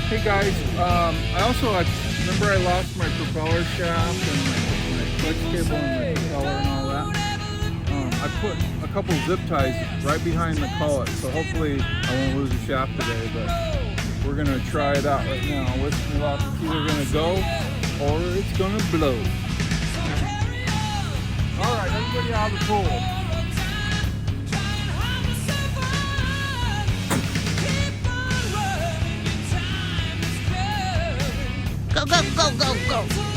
Hey guys, I also remember I lost my propeller shaft and my clutch cable and my propeller and all that. I put a couple zip ties right behind the cullet, so hopefully I won't lose a shaft today. But we're gonna try it out right now. It's either gonna go or it's gonna blow. All right, everybody out of the pool. Go, go, go, go, go.